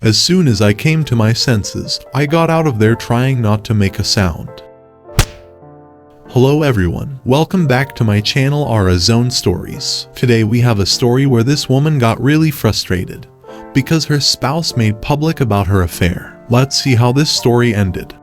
As soon as I came to my senses, I got out of there trying not to make a sound. Hello everyone, welcome back to my channel Zone Stories. Today we have a story where this woman got really frustrated because her spouse made public about her affair. Let's see how this story ended.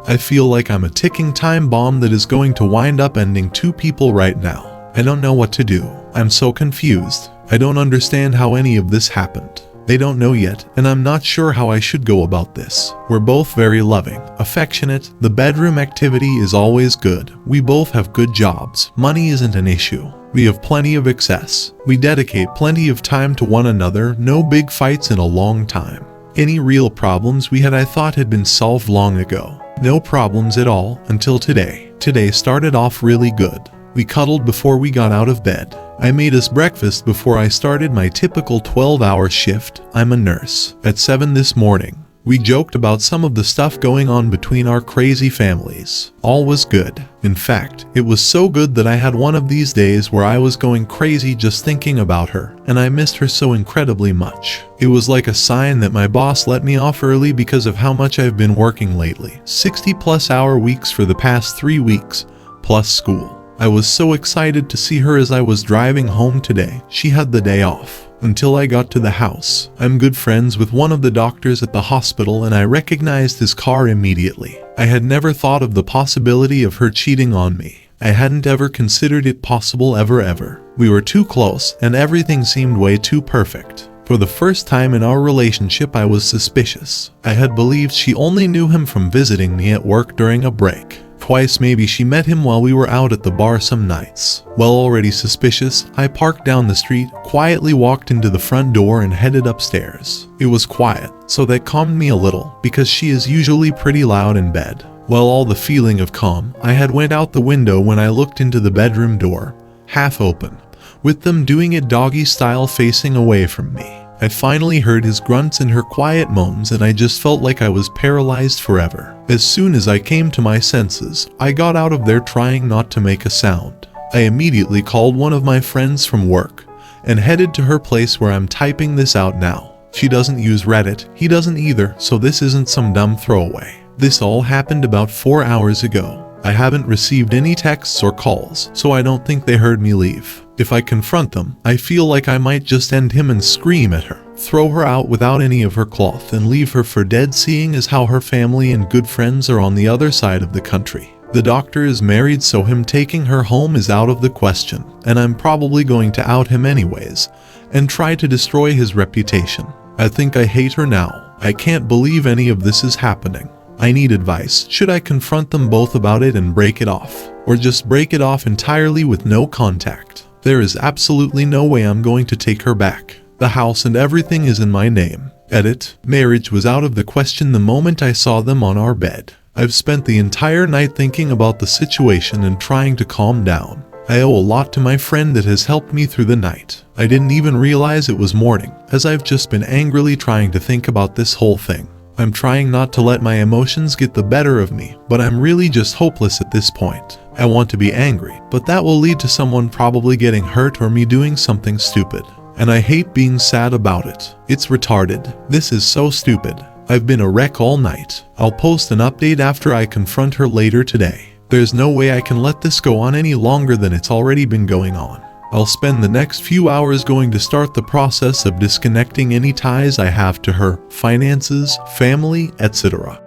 I feel like I'm a ticking time bomb that is going to wind up ending two people right now. I don't know what to do. I'm so confused. I don't understand how any of this happened. They don't know yet, and I'm not sure how I should go about this. We're both very loving, affectionate, the bedroom activity is always good, we both have good jobs, money isn't an issue, we have plenty of excess, we dedicate plenty of time to one another, no big fights in a long time. Any real problems we had I thought had been solved long ago. No problems at all, until today. Today started off really good. We cuddled before we got out of bed. I made us breakfast before I started my typical 12-hour shift. I'm a nurse. At 7 this morning, we joked about some of the stuff going on between our crazy families. All was good. In fact, it was so good that I had one of these days where I was going crazy just thinking about her, and I missed her so incredibly much. It was like a sign that my boss let me off early because of how much I've been working lately. 60+ hour weeks for the past 3 weeks, plus school. I was so excited to see her as I was driving home today. She had the day off. Until I got to the house. I'm good friends with one of the doctors at the hospital and I recognized his car immediately. I had never thought of the possibility of her cheating on me. I hadn't ever considered it possible ever. We were too close and everything seemed way too perfect. For the first time in our relationship I was suspicious. I had believed she only knew him from visiting me at work during a break. Twice maybe she met him while we were out at the bar some nights. Well, already suspicious, I parked down the street, quietly walked into the front door and headed upstairs. It was quiet, so that calmed me a little, because she is usually pretty loud in bed. Well, all the feeling of calm I had went out the window when I looked into the bedroom door, half open, with them doing it doggy style facing away from me. I finally heard his grunts and her quiet moans and I just felt like I was paralyzed forever. As soon as I came to my senses, I got out of there trying not to make a sound. I immediately called one of my friends from work and headed to her place where I'm typing this out now. She doesn't use Reddit, he doesn't either, so this isn't some dumb throwaway. This all happened about 4 hours ago. I haven't received any texts or calls, so I don't think they heard me leave. If I confront them, I feel like I might just end him and scream at her, throw her out without any of her cloth and leave her for dead, seeing as how her family and good friends are on the other side of the country. The doctor is married, so him taking her home is out of the question, and I'm probably going to out him anyways and try to destroy his reputation. I think I hate her now. I can't believe any of this is happening. I need advice. Should I confront them both about it and break it off? Or just break it off entirely with no contact? There is absolutely no way I'm going to take her back. The house and everything is in my name. Edit. Marriage was out of the question the moment I saw them on our bed. I've spent the entire night thinking about the situation and trying to calm down. I owe a lot to my friend that has helped me through the night. I didn't even realize it was morning, as I've just been angrily trying to think about this whole thing. I'm trying not to let my emotions get the better of me, but I'm really just hopeless at this point. I want to be angry, but that will lead to someone probably getting hurt or me doing something stupid. And I hate being sad about it. It's retarded. This is so stupid. I've been a wreck all night. I'll post an update after I confront her later today. There's no way I can let this go on any longer than it's already been going on. I'll spend the next few hours going to start the process of disconnecting any ties I have to her, finances, family, etc.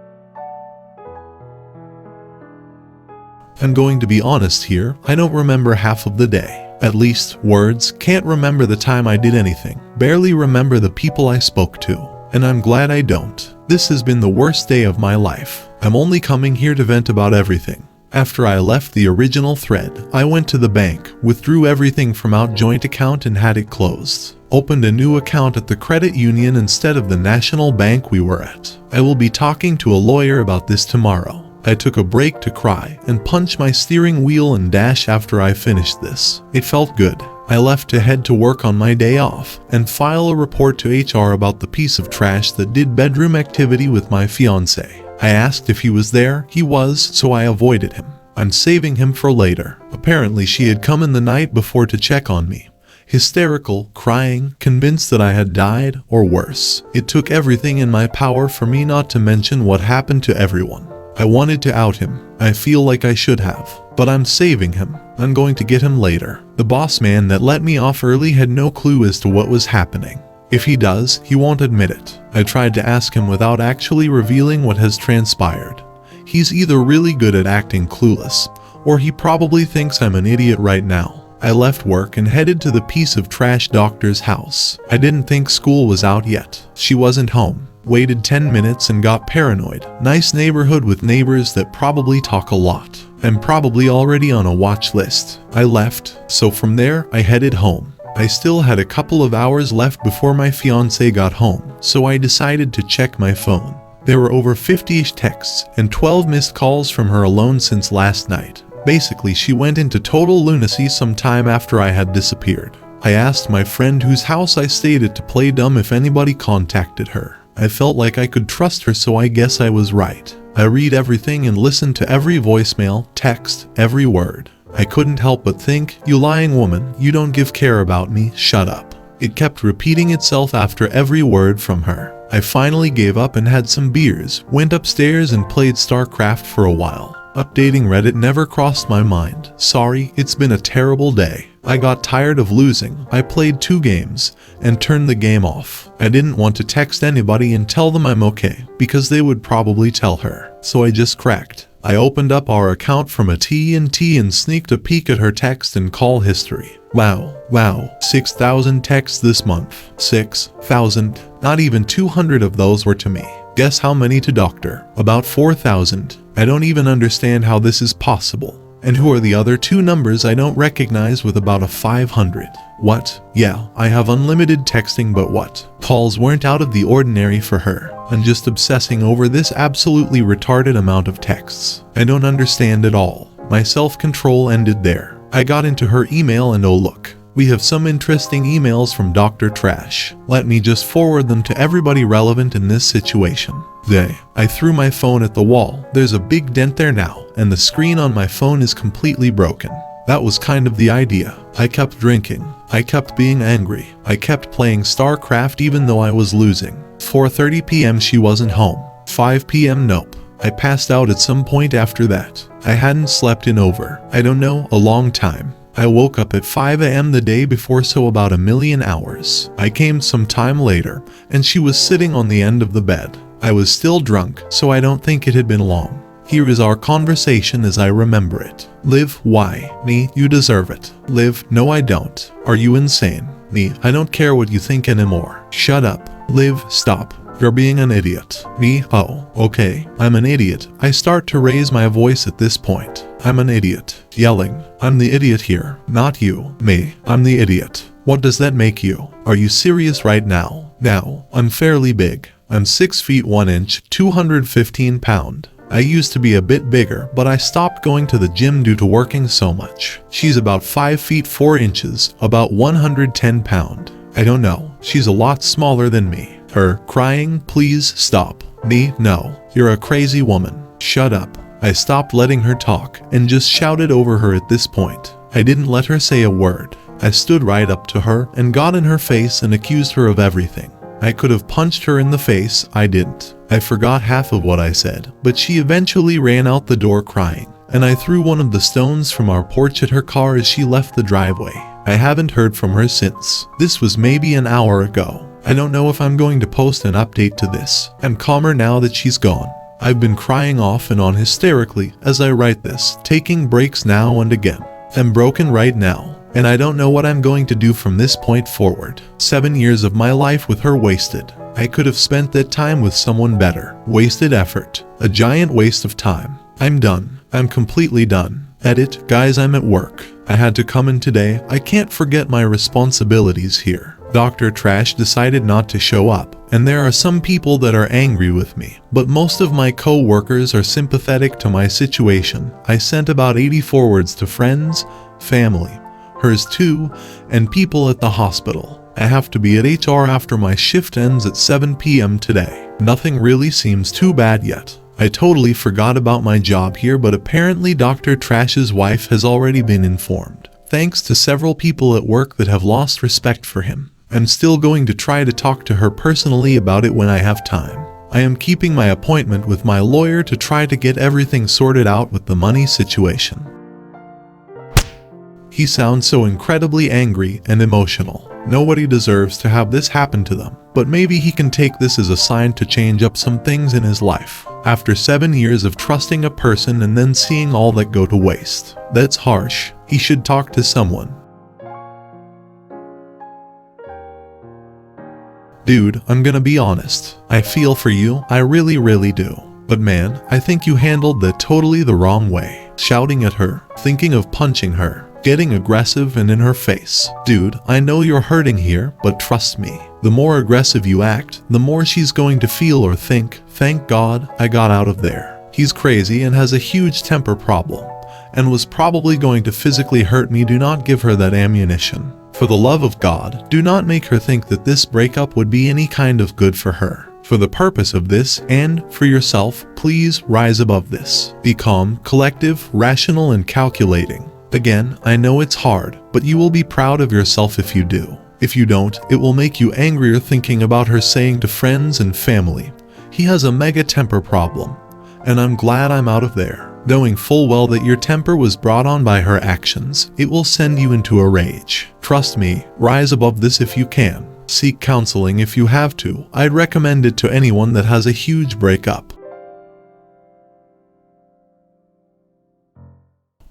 I'm going to be honest here, I don't remember half of the day. At least, words, can't remember the time I did anything. Barely remember the people I spoke to. And I'm glad I don't. This has been the worst day of my life. I'm only coming here to vent about everything. After I left the original thread, I went to the bank, withdrew everything from our joint account and had it closed. Opened a new account at the credit union instead of the national bank we were at. I will be talking to a lawyer about this tomorrow. I took a break to cry and punch my steering wheel and dash after I finished this. It felt good. I left to head to work on my day off and file a report to HR about the piece of trash that did bedroom activity with my fiancé. I asked if he was there. He was, so I avoided him. I'm saving him for later. Apparently she had come in the night before to check on me. hysterical, crying, convinced that I had died, or worse. It took everything in my power for me not to mention what happened to everyone. I wanted to out him. I feel like I should have. But I'm saving him. I'm going to get him later. The boss man that let me off early had no clue as to what was happening. If he does, he won't admit it. I tried to ask him without actually revealing what has transpired. He's either really good at acting clueless, or he probably thinks I'm an idiot right now. I left work and headed to the piece of trash doctor's house. I didn't think school was out yet. She wasn't home. Waited 10 minutes and got paranoid. Nice neighborhood with neighbors that probably talk a lot. I'm probably already on a watch list. I left, so from there I headed home. I still had a couple of hours left before my fiancé got home, so I decided to check my phone. There were over 50-ish texts and 12 missed calls from her alone since last night. Basically, she went into total lunacy sometime after I had disappeared. I asked my friend whose house I stayed at to play dumb if anybody contacted her. I felt like I could trust her, so I guess I was right. I read everything and listened to every voicemail, text, every word. I couldn't help but think, "You lying woman, you don't give care about me, shut up." It kept repeating itself after every word from her. I finally gave up and had some beers, went upstairs and played StarCraft for a while. Updating Reddit never crossed my mind. Sorry, it's been a terrible day. I got tired of losing. I played 2 games and turned the game off. I didn't want to text anybody and tell them I'm okay, because they would probably tell her. So I just cracked. I opened up our account from AT&T and sneaked a peek at her text and call history. Wow, 6,000 texts this month. 6,000. Not even 200 of those were to me. Guess how many to doctor? About 4,000. I don't even understand how this is possible. And who are the other 2 numbers I don't recognize with about a 500? What? Yeah, I have unlimited texting, but what? Calls weren't out of the ordinary for her. I'm just obsessing over this absolutely retarded amount of texts. I don't understand at all. My self-control ended there. I got into her email and oh look. We have some interesting emails from Dr. Trash. Let me just forward them to everybody relevant in this situation. I threw my phone at the wall. There's a big dent there now, and the screen on my phone is completely broken. That was kind of the idea. I kept drinking. I kept being angry. I kept playing StarCraft even though I was losing. 4:30 p.m. she wasn't home. 5 p.m. nope. I passed out at some point after that. I hadn't slept in over, I don't know, a long time. I woke up at 5 a.m. the day before, so about 1,000,000 hours. I came some time later, and she was sitting on the end of the bed. I was still drunk, so I don't think it had been long. Here is our conversation as I remember it. Liv, why? Me, you deserve it. Liv, no I don't. Are you insane? Me, I don't care what you think anymore. Shut up. Liv, stop. You're being an idiot. Me, oh, okay, I'm an idiot. I start to raise my voice at this point. I'm an idiot. Yelling. I'm the idiot here, not you. Me, I'm the idiot. What does that make you? Are you serious right now? Now, I'm fairly big. I'm 6 feet 1 inch, 215 pounds. I used to be a bit bigger, but I stopped going to the gym due to working so much. She's about 5 feet 4 inches, about 110 pounds. I don't know, she's a lot smaller than me. Her, crying, please stop. Me, no, you're a crazy woman. Shut up. I stopped letting her talk and just shouted over her at this point. I didn't let her say a word. I stood right up to her and got in her face and accused her of everything. I could have punched her in the face, I didn't. I forgot half of what I said, but she eventually ran out the door crying, and I threw one of the stones from our porch at her car as she left the driveway. I haven't heard from her since. This was maybe an hour ago. I don't know if I'm going to post an update to this. I'm calmer now that she's gone. I've been crying off and on hysterically as I write this, taking breaks now and again. I'm broken right now, and I don't know what I'm going to do from this point forward. 7 years of my life with her wasted. I could have spent that time with someone better. Wasted effort. A giant waste of time. I'm done. I'm completely done. Edit, guys, I'm at work. I had to come in today. I can't forget my responsibilities here. Dr. Trash decided not to show up, and there are some people that are angry with me, but most of my co-workers are sympathetic to my situation. I sent about 80 forwards to friends, family, hers too, and people at the hospital. I have to be at HR after my shift ends at 7 p.m. today. Nothing really seems too bad yet. I totally forgot about my job here, but apparently Dr. Trash's wife has already been informed. thanks to several people at work that have lost respect for him. I'm still going to try to talk to her personally about it when I have time. I am keeping my appointment with my lawyer to try to get everything sorted out with the money situation. He sounds so incredibly angry and emotional. Nobody deserves to have this happen to them, but maybe he can take this as a sign to change up some things in his life. After 7 years of trusting a person and then seeing all that go to waste. That's harsh. He should talk to someone. Dude, I'm gonna be honest. I feel for you, I really do. But man, I think you handled that totally the wrong way. Shouting at her, thinking of punching her, getting aggressive and in her face. Dude, I know you're hurting here, but trust me. The more aggressive you act, the more she's going to feel or think, thank God I got out of there. He's crazy and has a huge temper problem, and was probably going to physically hurt me. Do not give her that ammunition. For the love of God, do not make her think that this breakup would be any kind of good for her. For the purpose of this, and for yourself, please rise above this. Be calm, collective, rational and calculating. Again, I know it's hard, but you will be proud of yourself if you do. If you don't, it will make you angrier thinking about her saying to friends and family, "He has a mega temper problem, and I'm glad I'm out of there." Knowing full well that your temper was brought on by her actions, it will send you into a rage. Trust me, rise above this if you can. Seek counseling if you have to. I'd recommend it to anyone that has a huge breakup.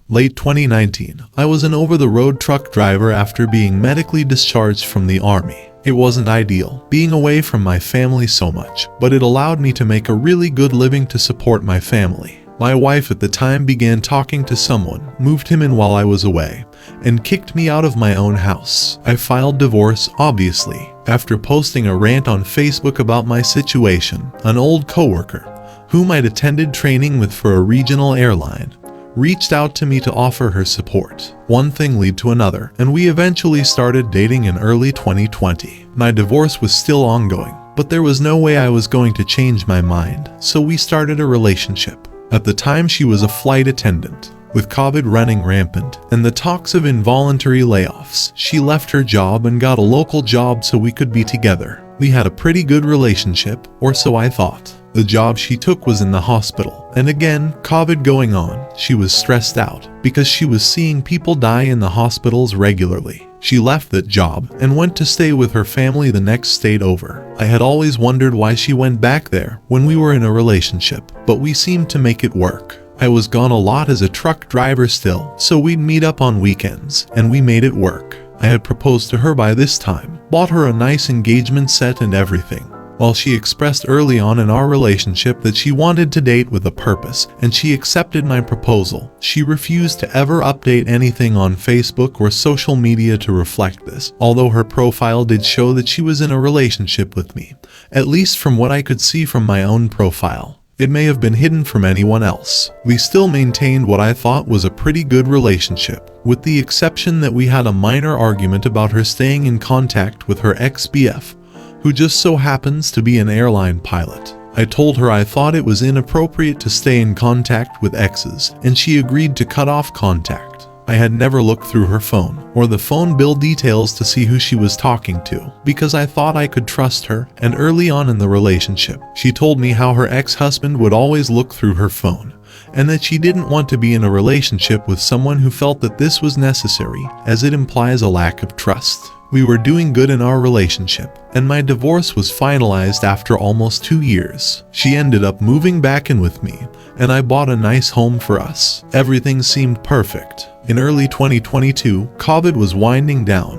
Late 2019, I was an over-the-road truck driver after being medically discharged from the army. It wasn't ideal, being away from my family so much, but it allowed me to make a really good living to support my family. My wife at the time began talking to someone, moved him in while I was away, and kicked me out of my own house. I filed divorce, obviously. After posting a rant on Facebook about my situation, an old coworker, whom I'd attended training with for a regional airline, reached out to me to offer her support. One thing led to another, and we eventually started dating in early 2020. My divorce was still ongoing, but there was no way I was going to change my mind, so we started a relationship. At the time, she was a flight attendant. With COVID running rampant and the talks of involuntary layoffs, she left her job and got a local job so we could be together. We had a pretty good relationship, or so I thought. The job she took was in the hospital, and again, COVID going on, she was stressed out because she was seeing people die in the hospitals regularly. She left that job and went to stay with her family the next state over. I had always wondered why she went back there when we were in a relationship, but we seemed to make it work. I was gone a lot as a truck driver still, so we'd meet up on weekends, and we made it work. I had proposed to her by this time, bought her a nice engagement set and everything. While she expressed early on in our relationship that she wanted to date with a purpose, and she accepted my proposal, she refused to ever update anything on Facebook or social media to reflect this, although her profile did show that she was in a relationship with me, at least from what I could see from my own profile. It may have been hidden from anyone else. We still maintained what I thought was a pretty good relationship, with the exception that we had a minor argument about her staying in contact with her ex-BF, who just so happens to be an airline pilot. I told her I thought it was inappropriate to stay in contact with exes, and she agreed to cut off contact. I had never looked through her phone or the phone bill details to see who she was talking to, because I thought I could trust her, and early on in the relationship, she told me how her ex-husband would always look through her phone, and that she didn't want to be in a relationship with someone who felt that this was necessary, as it implies a lack of trust. We were doing good in our relationship, and my divorce was finalized after almost 2 years. She ended up moving back in with me, and I bought a nice home for us. Everything seemed perfect. In early 2022, COVID was winding down,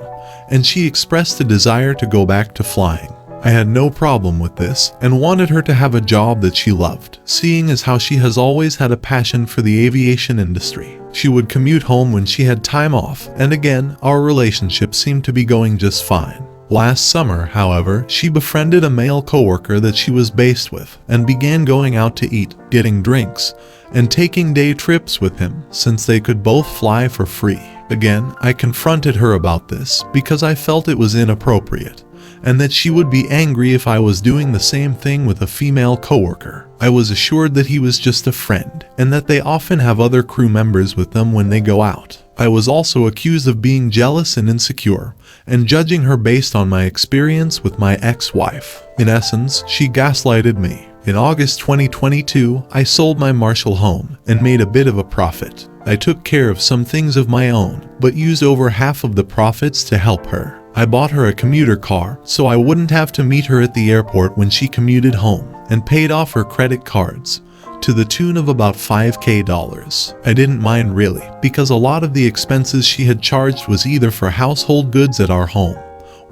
and she expressed a desire to go back to flying. I had no problem with this and wanted her to have a job that she loved, seeing as how she has always had a passion for the aviation industry. She would commute home when she had time off, and again, our relationship seemed to be going just fine. Last summer, however, she befriended a male coworker that she was based with and began going out to eat, getting drinks, and taking day trips with him since they could both fly for free. Again, I confronted her about this because I felt it was inappropriate, and that she would be angry if I was doing the same thing with a female coworker. I was assured that he was just a friend, and that they often have other crew members with them when they go out. I was also accused of being jealous and insecure, and judging her based on my experience with my ex-wife. In essence, she gaslighted me. In August 2022, I sold my Marshall home and made a bit of a profit. I took care of some things of my own, but used over half of the profits to help her. I bought her a commuter car so I wouldn't have to meet her at the airport when she commuted home, and paid off her credit cards to the tune of about $5,000. I didn't mind really, because a lot of the expenses she had charged was either for household goods at our home,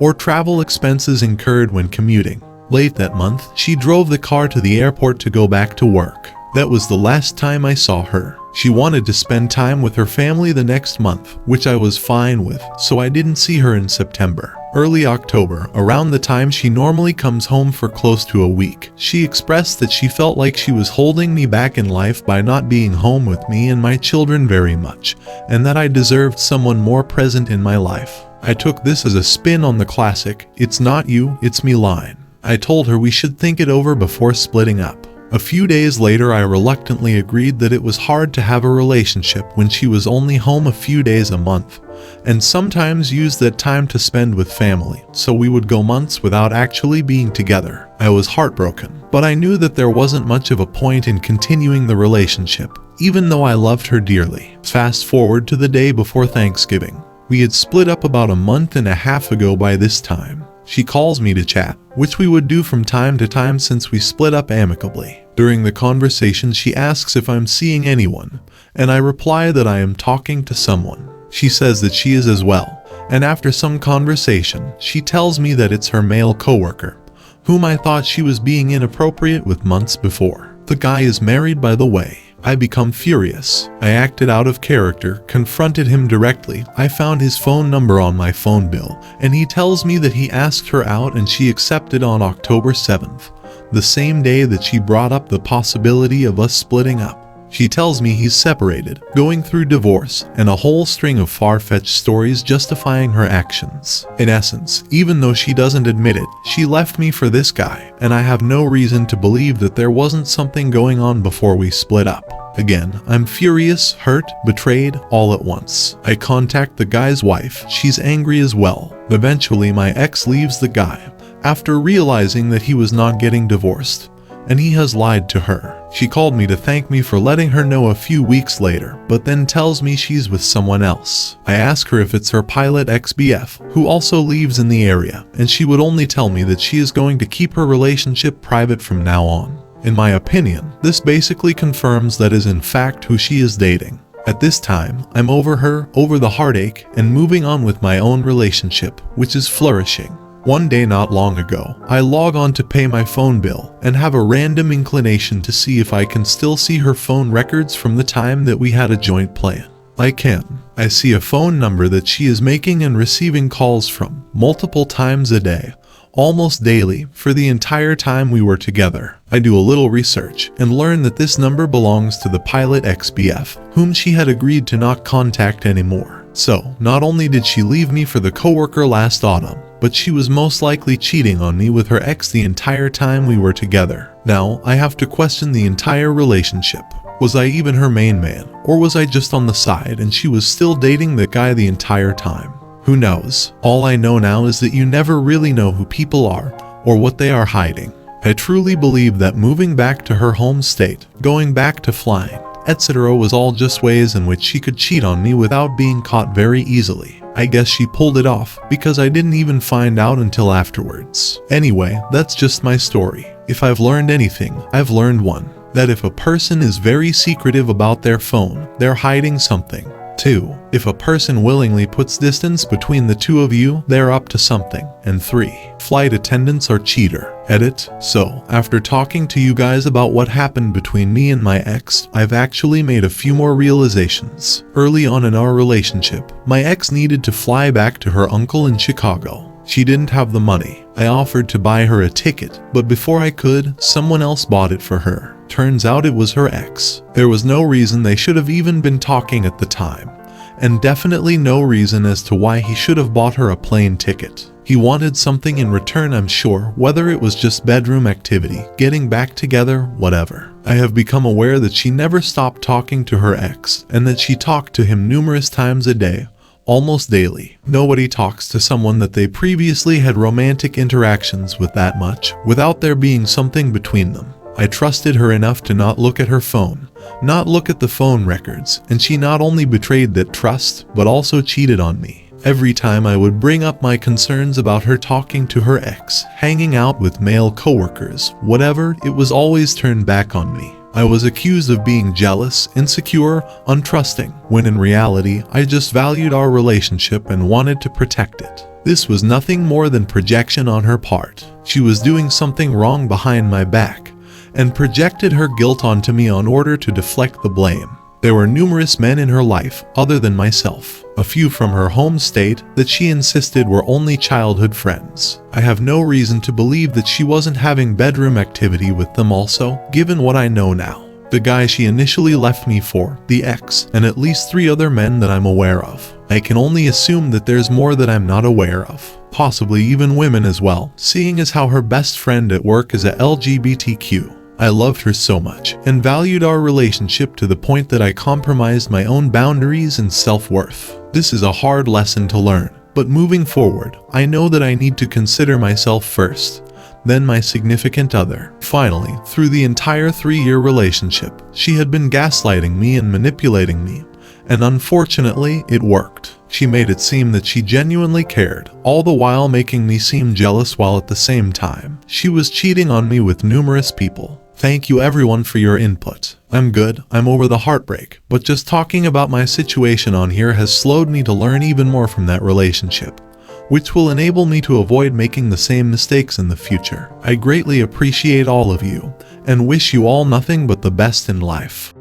or travel expenses incurred when commuting. Late that month, she drove the car to the airport to go back to work. That was the last time I saw her. She wanted to spend time with her family the next month, which I was fine with, so I didn't see her in September. Early October, around the time she normally comes home for close to a week, she expressed that she felt like she was holding me back in life by not being home with me and my children very much, and that I deserved someone more present in my life. I took this as a spin on the classic, "It's not you, it's me" line. I told her we should think it over before splitting up. A few days later, I reluctantly agreed that it was hard to have a relationship when she was only home a few days a month, and sometimes used that time to spend with family, so we would go months without actually being together. I was heartbroken, but I knew that there wasn't much of a point in continuing the relationship, even though I loved her dearly. Fast forward to the day before Thanksgiving. We had split up about a month and a half ago by this time. She calls me to chat, which we would do from time to time since we split up amicably. During the conversation, she asks if I'm seeing anyone, and I reply that I am talking to someone. She says that she is as well, and after some conversation, she tells me that it's her male coworker, whom I thought she was being inappropriate with months before. The guy is married, by the way. I become furious. I acted out of character, confronted him directly. I found his phone number on my phone bill, and he tells me that he asked her out and she accepted on October 7th, the same day that she brought up the possibility of us splitting up. She tells me he's separated, going through divorce, and a whole string of far-fetched stories justifying her actions. In essence, even though she doesn't admit it, she left me for this guy, and I have no reason to believe that there wasn't something going on before we split up. Again, I'm furious, hurt, betrayed, all at once. I contact the guy's wife. She's angry as well. Eventually, my ex leaves the guy, after realizing that he was not getting divorced, and he has lied to her. She called me to thank me for letting her know a few weeks later, but then tells me she's with someone else. I ask her if it's her pilot ex-BF, who also lives in the area, and she would only tell me that she is going to keep her relationship private from now on. In my opinion, this basically confirms that is in fact who she is dating. At this time, I'm over her, over the heartache, and moving on with my own relationship, which is flourishing. One day not long ago, I log on to pay my phone bill and have a random inclination to see if I can still see her phone records from the time that we had a joint plan. I can. I see a phone number that she is making and receiving calls from multiple times a day, almost daily, for the entire time we were together. I do a little research and learn that this number belongs to the pilot ex-BF, whom she had agreed to not contact anymore. So, not only did she leave me for the coworker last autumn, but she was most likely cheating on me with her ex the entire time we were together. Now, I have to question the entire relationship. Was I even her main man, or was I just on the side and she was still dating that guy the entire time? Who knows? All I know now is that you never really know who people are, or what they are hiding. I truly believe that moving back to her home state, going back to flying, etc. was all just ways in which she could cheat on me without being caught very easily. I guess she pulled it off, because I didn't even find out until afterwards. Anyway, that's just my story. If I've learned anything, I've learned one. That if a person is very secretive about their phone, they're hiding something. 2. If a person willingly puts distance between the two of you, they're up to something. And 3. Flight attendants are cheater. Edit. So, after talking to you guys about what happened between me and my ex, I've actually made a few more realizations. Early on in our relationship, my ex needed to fly back to her uncle in Chicago. She didn't have the money. I offered to buy her a ticket, but before I could, someone else bought it for her. Turns out it was her ex. There was no reason they should have even been talking at the time, and definitely no reason as to why he should have bought her a plane ticket. He wanted something in return, I'm sure, whether it was just bedroom activity, getting back together, whatever. I have become aware that she never stopped talking to her ex, and that she talked to him numerous times a day, almost daily. Nobody talks to someone that they previously had romantic interactions with that much, without there being something between them. I trusted her enough to not look at her phone, not look at the phone records, and she not only betrayed that trust, but also cheated on me. Every time I would bring up my concerns about her talking to her ex, hanging out with male coworkers, whatever, it was always turned back on me. I was accused of being jealous, insecure, untrusting, when in reality, I just valued our relationship and wanted to protect it. This was nothing more than projection on her part. She was doing something wrong behind my back, and projected her guilt onto me in order to deflect the blame. There were numerous men in her life, other than myself, a few from her home state that she insisted were only childhood friends. I have no reason to believe that she wasn't having bedroom activity with them also, given what I know now. The guy she initially left me for, the ex, and at least 3 other men that I'm aware of. I can only assume that there's more that I'm not aware of, possibly even women as well, seeing as how her best friend at work is a LGBTQ. I loved her so much, and valued our relationship to the point that I compromised my own boundaries and self-worth. This is a hard lesson to learn, but moving forward, I know that I need to consider myself first, then my significant other. Finally, through the entire 3-year relationship, she had been gaslighting me and manipulating me, and unfortunately, it worked. She made it seem that she genuinely cared, all the while making me seem jealous, while at the same time, she was cheating on me with numerous people. Thank you everyone for your input. I'm good, I'm over the heartbreak, but just talking about my situation on here has slowed me to learn even more from that relationship, which will enable me to avoid making the same mistakes in the future. I greatly appreciate all of you, and wish you all nothing but the best in life.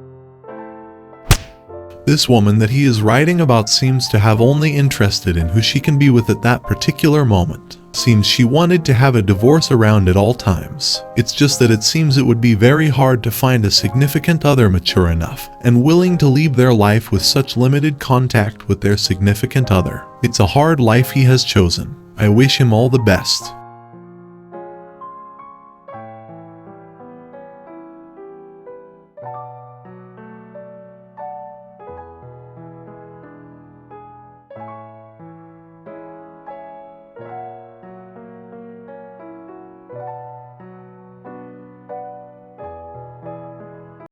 This woman that he is writing about seems to have only interested in who she can be with at that particular moment. Seems she wanted to have a divorce around at all times. It's just that it seems it would be very hard to find a significant other mature enough and willing to leave their life with such limited contact with their significant other. It's a hard life he has chosen. I wish him all the best.